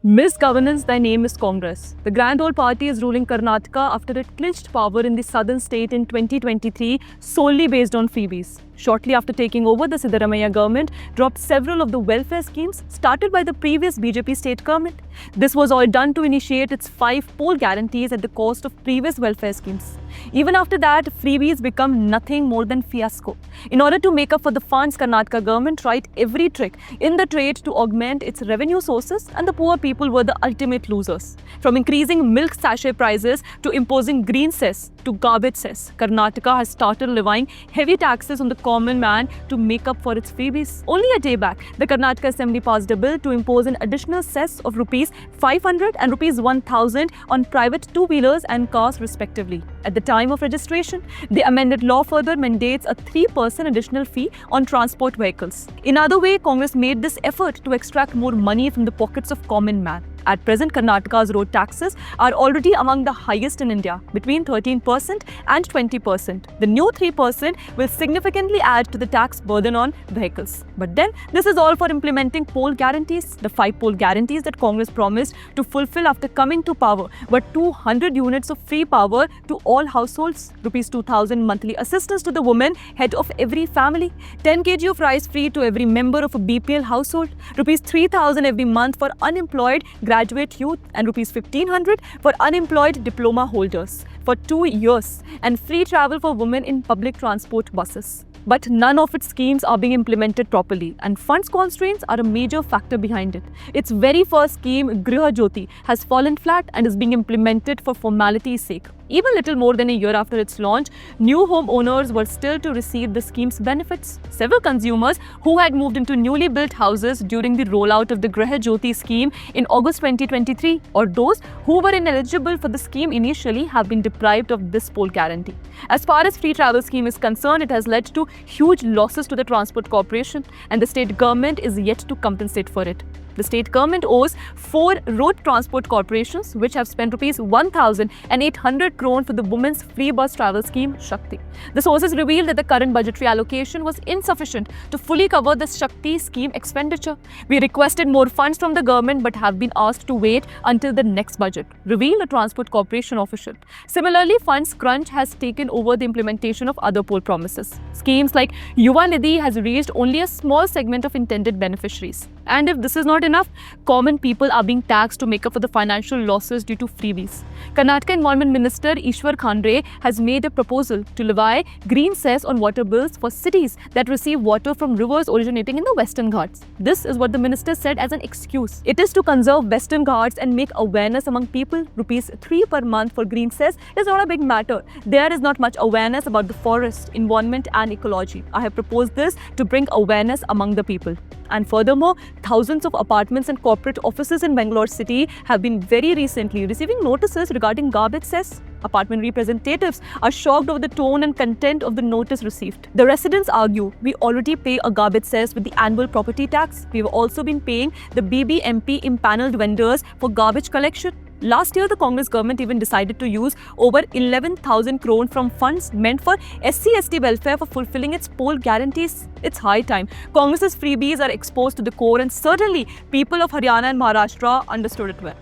Misgovernance, thy name is Congress. The Grand Old Party is ruling Karnataka after it clinched power in the southern state in 2023 solely based on freebies. Shortly after taking over, the Siddaramaiah government dropped several of the welfare schemes started by the previous BJP state government. This was all done to initiate its 5 poll guarantees at the cost of previous welfare schemes. Even after that, freebies become nothing more than fiasco. In order to make up for the funds, Karnataka government tried every trick in the trade to augment its revenue sources, and the poor people were the ultimate losers. From increasing milk sachet prices to imposing green cess to garbage cess, Karnataka has started levying heavy taxes on the common man to make up for its freebies. Only a day back, the Karnataka Assembly passed a bill to impose an additional cess of Rs 500 and Rs 1000 on private two-wheelers and cars respectively. At the time of registration, the amended law further mandates a 3% additional fee on transport vehicles. In other way, Congress made this effort to extract more money from the pockets of common man. At present, Karnataka's road taxes are already among the highest in India, between 13% and 20%. The new 3% will significantly add to the tax burden on vehicles. But then, this is all for implementing poll guarantees. The 5 poll guarantees that Congress promised to fulfill after coming to power were 200 units of free power to all households, Rs 2,000 monthly assistance to the woman, head of every family, 10 kg of rice free to every member of a BPL household, Rs 3,000 every month for unemployed graduate youth, and Rs 1,500 for unemployed diploma holders for 2 years, and free travel for women in public transport buses. But none of its schemes are being implemented properly, and funds constraints are a major factor behind it. Its very first scheme, Griha Jyoti, has fallen flat and is being implemented for formality's sake. Even little more than a year after its launch, new home owners were still to receive the scheme's benefits. Several consumers who had moved into newly built houses during the rollout of the Griha Jyoti scheme in August 2023, or those who were ineligible for the scheme initially, have been deprived of this poll guarantee. As far as free travel scheme is concerned, it has led to huge losses to the Transport Corporation, and the state government is yet to compensate for it. The state government owes 4 road transport corporations which have spent Rs 1,800 crore for the women's free bus travel scheme, Shakti. The sources revealed that the current budgetary allocation was insufficient to fully cover the Shakti scheme expenditure. We requested more funds from the government but have been asked to wait until the next budget, revealed a Transport Corporation official. Similarly, funds crunch has taken over the implementation of other poll promises. Schemes like Yuva Nidhi has reached only a small segment of intended beneficiaries. And if this is not enough, common people are being taxed to make up for the financial losses due to freebies. Karnataka Environment Minister Ishwar Khandre has made a proposal to levy green cess on water bills for cities that receive water from rivers originating in the Western Ghats. This is what the minister said as an excuse. It is to conserve Western Ghats and make awareness among people. Rs 3 per month for green cess is not a big matter. There is not much awareness about the forest, environment and ecology. I have proposed this to bring awareness among the people. And furthermore, thousands of apartments and corporate offices in Bangalore city have been very recently receiving notices regarding garbage cess. Apartment representatives are shocked over the tone and content of the notice received. The residents argue, we already pay a garbage cess with the annual property tax. We have also been paying the BBMP impaneled vendors for garbage collection. Last year, the Congress government even decided to use over 11,000 crore from funds meant for SC/ST welfare for fulfilling its poll guarantees. It's high time. Congress's freebies are exposed to the core, and certainly people of Haryana and Maharashtra understood it well.